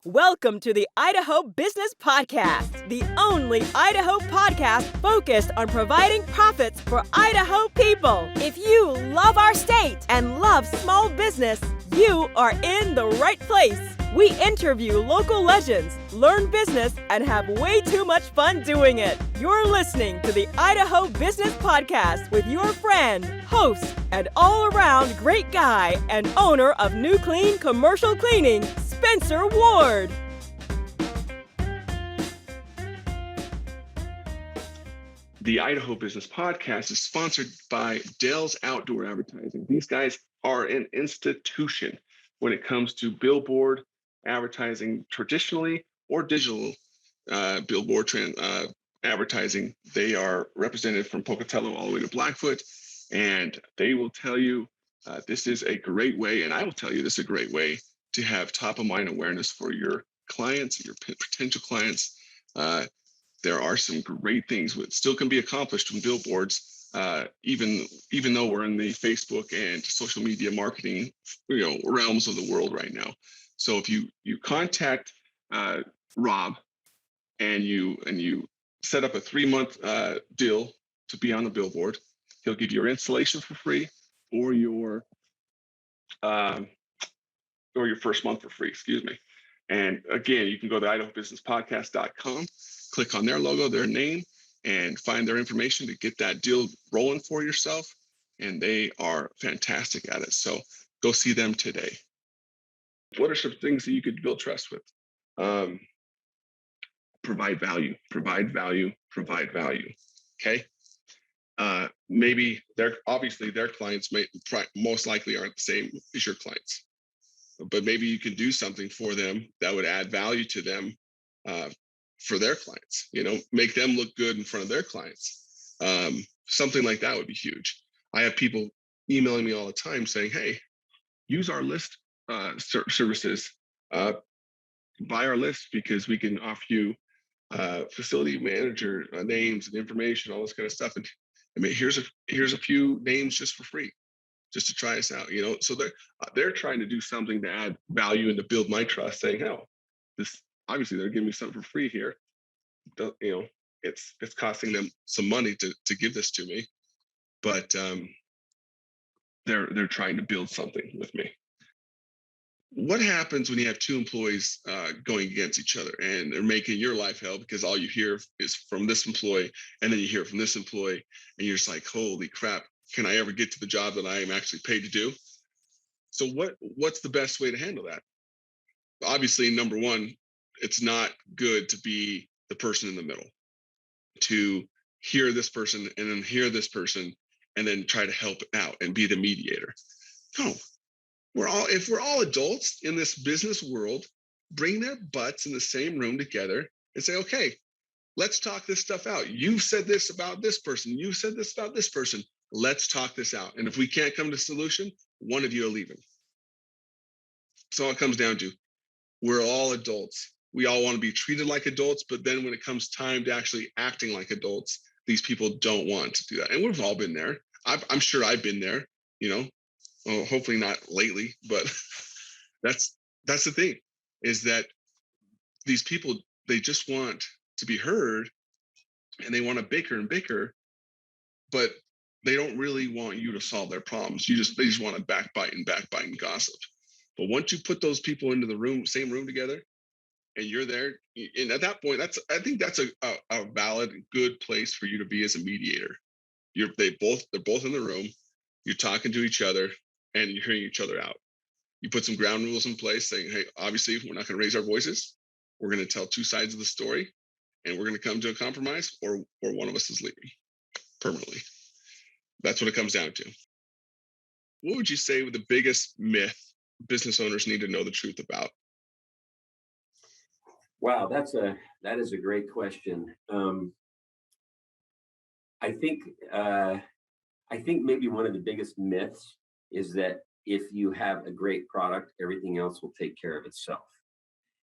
Welcome to the Idaho Business Podcast, the only Idaho podcast focused on providing profits for Idaho people. If you love our state and love small business, you are in the right place. We interview local legends, learn business, and have way too much fun doing it. You're listening to the Idaho Business Podcast with your friend, host, and all-around great guy and owner of New Clean Commercial Cleaning, Spencer Ward. The Idaho Business Podcast is sponsored by Dell's Outdoor Advertising. These guys are an institution when it comes to billboard advertising, traditionally or digital billboard advertising. They are represented from Pocatello all the way to Blackfoot, and they will tell you this is a great way, and I will tell you this is a great way to have top of mind awareness for your clients, your potential clients. There are some great things that still can be accomplished from billboards, even though we're in the Facebook and social media marketing, realms of the world right now. So if you contact Rob and you set up a 3-month deal to be on the billboard, he'll give you your installation for free, or your first month for free, excuse me. And again, you can go to idahobusinesspodcast.com, click on their logo, their name, and find their information to get that deal rolling for yourself. And they are fantastic at it. So go see them today. What are some things that you could build trust with? Provide value. Okay. Maybe their clients most likely aren't the same as your clients, but maybe you can do something for them that would add value to them for their clients, make them look good in front of their clients. Something like that would be huge. I have people emailing me all the time saying, hey, use our list services, buy our list because we can offer you facility manager names and information, all this kind of stuff. And I mean, here's a few names just for free, just to try us out, So they're trying to do something to add value and to build my trust, saying, "Oh, this obviously they're giving me something for free here. It's costing them some money to give this to me, but they're trying to build something with me." What happens when you have two employees going against each other and they're making your life hell because all you hear is from this employee and then you hear from this employee and you're just like, holy crap, can I ever get to the job that I am actually paid to do? So what's the best way to handle that? Obviously, number one, it's not good to be the person in the middle, to hear this person and then hear this person and then try to help out and be the mediator. No. If we're all adults in this business world, bring their butts in the same room together and say, okay, let's talk this stuff out. You've said this about this person. You said this about this person. Let's talk this out. And if we can't come to a solution, one of you are leaving. That's all it comes down to. We're all adults. We all want to be treated like adults, but then when it comes time to actually acting like adults, these people don't want to do that. And we've all been there. I'm sure I've been there, Well, hopefully not lately, but that's the thing, is that these people, they just want to be heard and they want to bicker and bicker, but they don't really want you to solve their problems. They just want to backbite and gossip. But once you put those people into the same room together and you're there, and at that point, I think that's a valid, good place for you to be as a mediator. They're both in the room, you're talking to each other, and you're hearing each other out. You put some ground rules in place saying, hey, obviously, we're not going to raise our voices. We're going to tell two sides of the story, and we're going to come to a compromise, or one of us is leaving permanently. That's what it comes down to. What would you say was the biggest myth business owners need to know the truth about? Wow, that is a great question. I think maybe one of the biggest myths is that if you have a great product, everything else will take care of itself.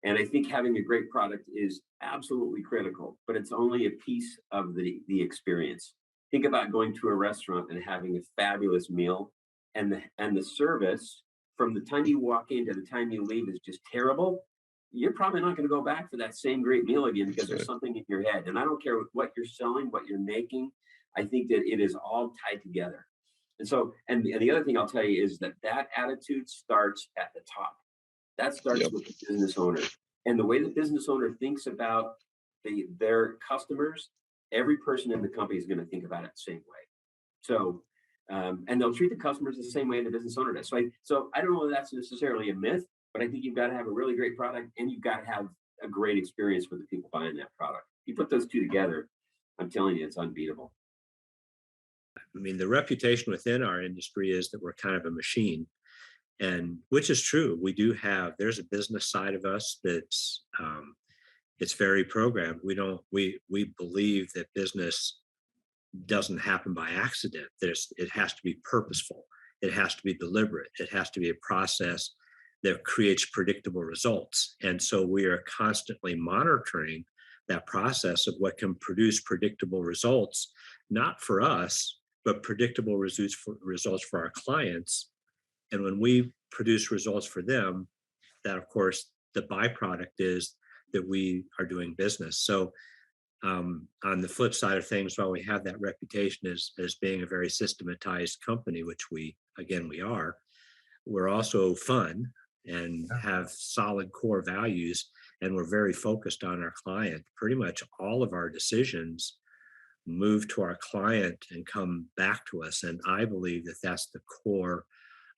And I think having a great product is absolutely critical, but it's only a piece of the experience. Think about going to a restaurant and having a fabulous meal, and the service from the time you walk in to the time you leave is just terrible. you're probably not going to go back for that same great meal again because That's there's right. something in your head. And I don't care what you're selling, what you're making. I think that it is all tied together. And so, and the other thing I'll tell you is that that attitude starts at the top. That starts Yep. with the business owner. And the way the business owner thinks about their customers, every person in the company is going to think about it the same way. So, and they'll treat the customers the same way the business owner does. So I don't know if that's necessarily a myth, but I think you've got to have a really great product and you've got to have a great experience with the people buying that product. You put those two together, I'm telling you, it's unbeatable. I mean, the reputation within our industry is that we're kind of a machine, and which is true. We do have, there's a business side of us that's it's very programmed. We believe that business doesn't happen by accident. It has to be purposeful. It has to be deliberate. It has to be a process that creates predictable results. And so we are constantly monitoring that process of what can produce predictable results, not for us, but predictable results for our clients. And when we produce results for them, that of course the byproduct is that we are doing business. So on the flip side of things, while we have that reputation as being a very systematized company, which we are, we're also fun and have solid core values, and we're very focused on our client. Pretty much all of our decisions move to our client and come back to us. And I believe that that's the core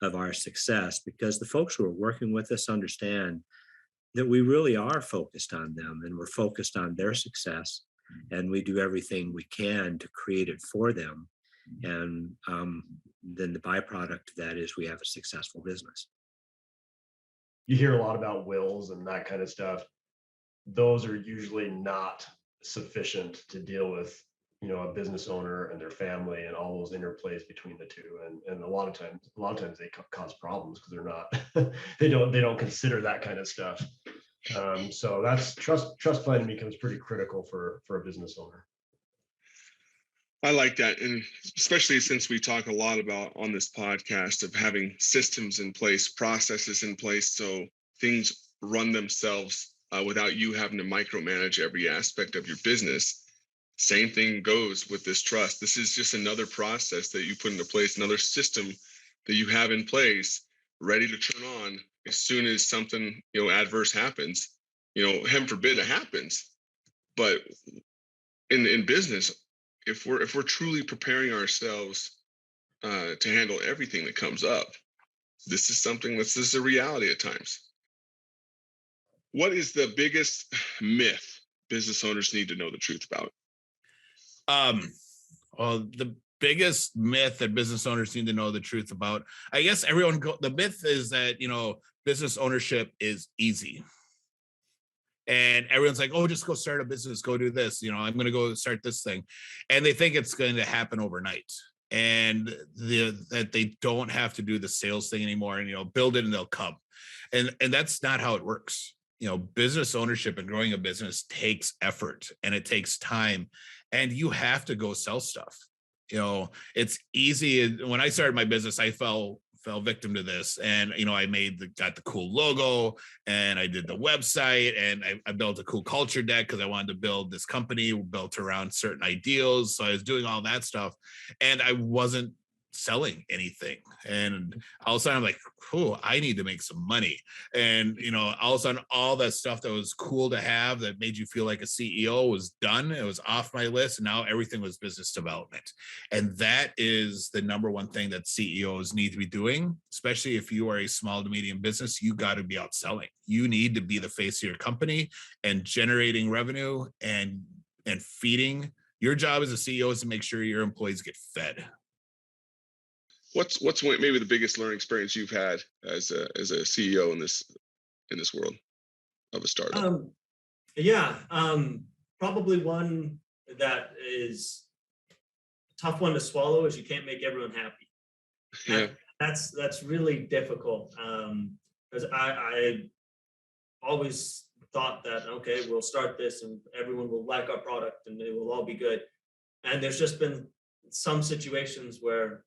of our success, because the folks who are working with us understand that we really are focused on them and we're focused on their success, and we do everything we can to create it for them. And then the byproduct of that is we have a successful business. You hear a lot about wills and that kind of stuff. Those are usually not sufficient to deal with, a business owner and their family and all those interplays between the two. And a lot of times they cause problems because they're not, they don't consider that kind of stuff. So that's trust planning becomes pretty critical for a business owner. I like that. And especially since we talk a lot about on this podcast of having systems in place, processes in place, so things run themselves without you having to micromanage every aspect of your business. Same thing goes with this trust. This is just another process that you put into place, another system that you have in place, ready to turn on as soon as something, adverse happens. Heaven forbid it happens. But in business, if we're truly preparing ourselves to handle everything that comes up, this is a reality at times. What is the biggest myth business owners need to know the truth about? Well, the biggest myth that business owners need to know the truth about, I guess the myth is that, business ownership is easy. And everyone's like, oh, just go start a business, go do this. I'm going to go start this thing. And they think it's going to happen overnight. And that they don't have to do the sales thing anymore and, build it and they'll come. And that's not how it works. Business ownership and growing a business takes effort and it takes time, and you have to go sell stuff. It's easy. When I started my business, I fell victim to this, and I got the cool logo, and I did the website, and I built a cool culture deck because I wanted to build this company built around certain ideals. So I was doing all that stuff, and I wasn't selling anything. And all of a sudden I'm like, oh, I need to make some money. And, all of a sudden all that stuff that was cool to have that made you feel like a CEO was done. It was off my list. And now everything was business development. And that is the number one thing that CEOs need to be doing, especially if you are a small to medium business. You got to be out selling. You need to be the face of your company and generating revenue and feeding. Your job as a CEO is to make sure your employees get fed. What's maybe the biggest learning experience you've had as a CEO in this world of a startup? Probably one that is a tough one to swallow is you can't make everyone happy. Yeah, That's really difficult. Because I always thought that, okay, we'll start this and everyone will like our product and it will all be good. And there's just been some situations where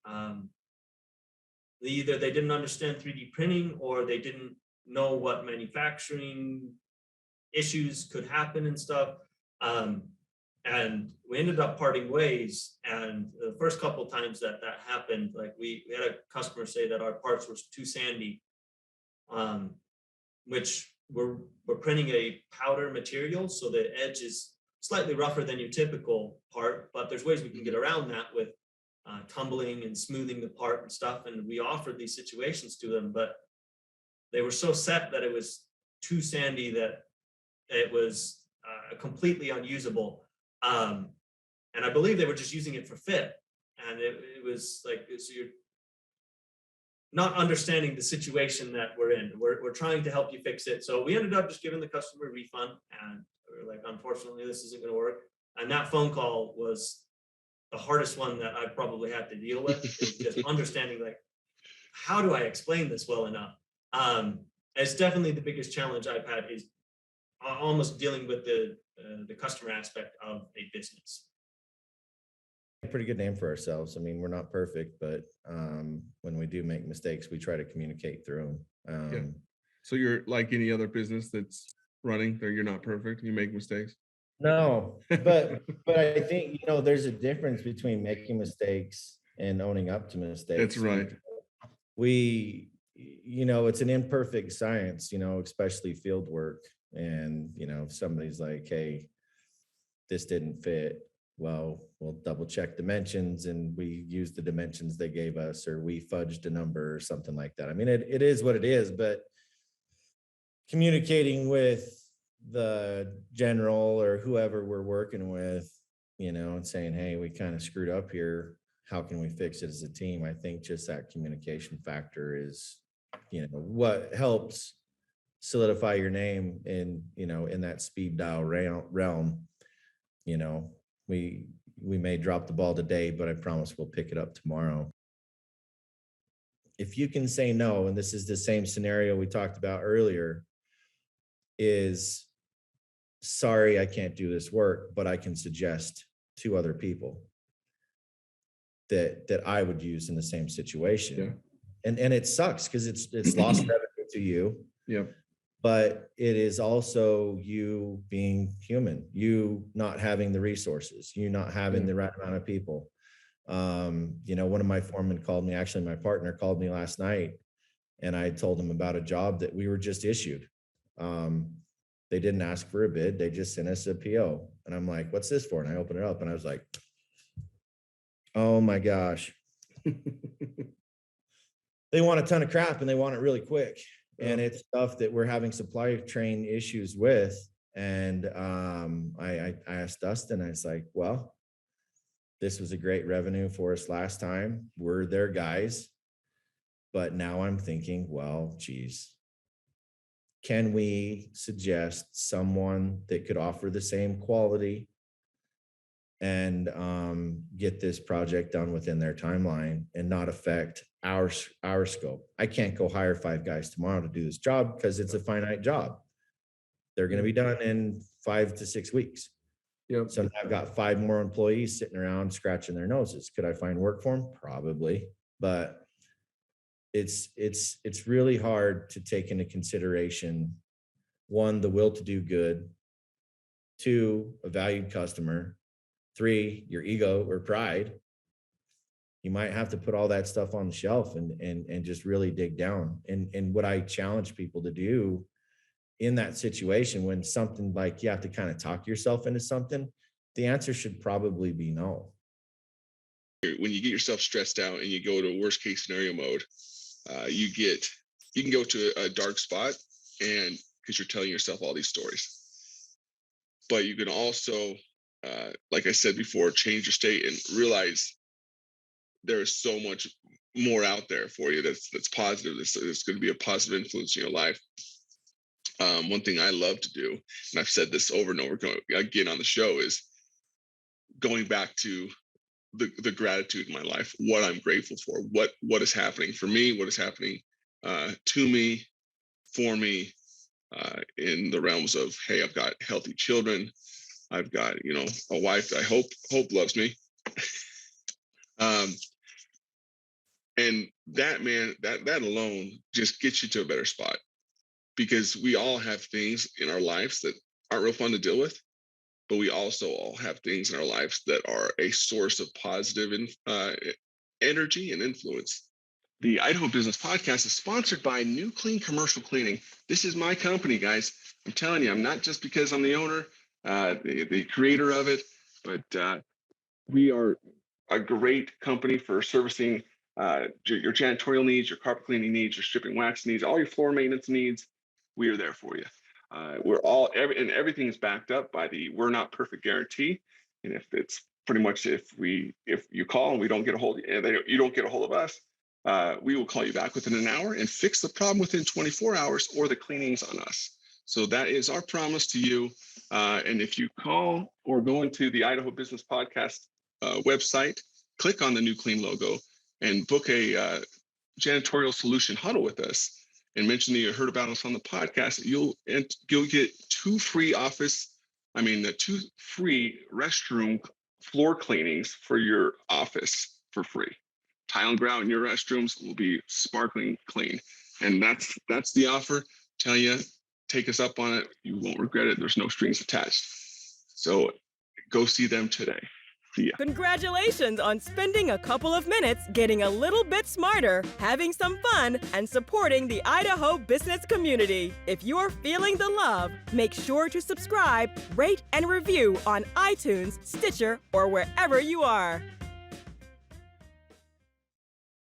either they didn't understand 3D printing or they didn't know what manufacturing issues could happen and stuff. And we ended up parting ways. And the first couple of times that happened, like we had a customer say that our parts were too sandy, which we're printing a powder material, so the edge is slightly rougher than your typical part, but there's ways we can get around that with tumbling and smoothing the part and stuff. And we offered these situations to them, but they were so set that it was too sandy that it was completely unusable. And I believe they were just using it for fit. And it was like, so you're not understanding the situation that we're in. We're trying to help you fix it. So we ended up just giving the customer a refund, and we were like, unfortunately, this isn't going to work. And that phone call was the hardest one that I probably had to deal with, is just understanding, like, how do I explain this well enough? It's definitely the biggest challenge I've had, is almost dealing with the customer aspect of a business. A pretty good name for ourselves. I mean, we're not perfect, but when we do make mistakes, we try to communicate through them. So you're like any other business that's running, or you're not perfect, you make mistakes? No, but I think, you know, there's a difference between making mistakes and owning up to mistakes. That's right. You know, it's an imperfect science, you know, especially field work. And, you know, if somebody's like, hey, this didn't fit, well, we'll double check dimensions, and we use the dimensions they gave us, or we fudged a number or something like that. I mean, it is what it is, but communicating with the general or whoever we're working with, you know, and saying, hey, we kind of screwed up here, how can we fix it as a team? I think just that communication factor is, you know, what helps solidify your name in, you know, in that speed dial realm. You know, we may drop the ball today, but I promise we'll pick it up tomorrow. If you can say no, and this is the same scenario we talked about earlier, is, sorry, I can't do this work, but I can suggest 2 other people that I would use in the same situation. Yeah. And it sucks because it's lost revenue to you. Yeah. But it is also you being human, you not having the resources, you not having the right amount of people. You know, one of my foremen called me, actually my partner called me last night, and I told him about a job that we were just issued. They didn't ask for a bid, they just sent us a PO. And I'm like, what's this for? And I opened it up and I was like, oh my gosh. They want a ton of crap and they want it really quick. And it's stuff that we're having supply chain issues with. And I asked Dustin, I was like, well, this was a great revenue for us last time. We're their guys. But now I'm thinking, well, geez, can we suggest someone that could offer the same quality and get this project done within their timeline and not affect our scope? I can't go hire 5 guys tomorrow to do this job because it's a finite job. They're going to be done in 5 to 6 weeks. Yep. So now I've got 5 more employees sitting around scratching their noses. Could I find work for them? Probably, but it's really hard to take into consideration, 1, the will to do good, 2, a valued customer, 3, your ego or pride. You might have to put all that stuff on the shelf and just really dig down. And what I challenge people to do in that situation, when something like you have to kind of talk yourself into something, the answer should probably be no. When you get yourself stressed out and you go to worst case scenario mode, you can go to a dark spot, and because you're telling yourself all these stories. But you can also, like I said before, change your state and realize there is so much more out there for you that's positive. That's going to be a positive influence in your life. One thing I love to do, and I've said this over and over again on the show, is going back to the gratitude in my life, what I'm grateful for, what is happening for me, what is happening to me, for me, in the realms of, hey, I've got healthy children, I've got, you know, a wife that I hope loves me. And that, man, that alone just gets you to a better spot. because we all have things in our lives that aren't real fun to deal with, but we also all have things in our lives that are a source of positive energy and influence. The Idaho Business Podcast is sponsored by New Clean Commercial Cleaning. This is my company, guys. I'm telling you, I'm not just because I'm the owner, the creator of it, but we are a great company for servicing your janitorial needs, your carpet cleaning needs, your stripping wax needs, all your floor maintenance needs. We are there for you. Everything is backed up by the "we're not perfect" guarantee. And if it's pretty much if you call and we don't get a hold of you, you don't get a hold of us, we will call you back within an hour and fix the problem within 24 hours, or the cleaning's on us. So that is our promise to you. And if you call or go into the Idaho Business Podcast website, click on the New Clean logo and book a janitorial solution huddle with us, and mention that you heard about us on the podcast, you'll get 2 free restroom floor cleanings for your office for free. Tile and grout in your restrooms will be sparkling clean. And that's the offer. Tell you, take us up on it. You won't regret it. There's no strings attached. So go see them today. See ya. Congratulations on spending a couple of minutes getting a little bit smarter, having some fun, and supporting the Idaho business community. If you're feeling the love, make sure to subscribe, rate, and review on iTunes, Stitcher, or wherever you are.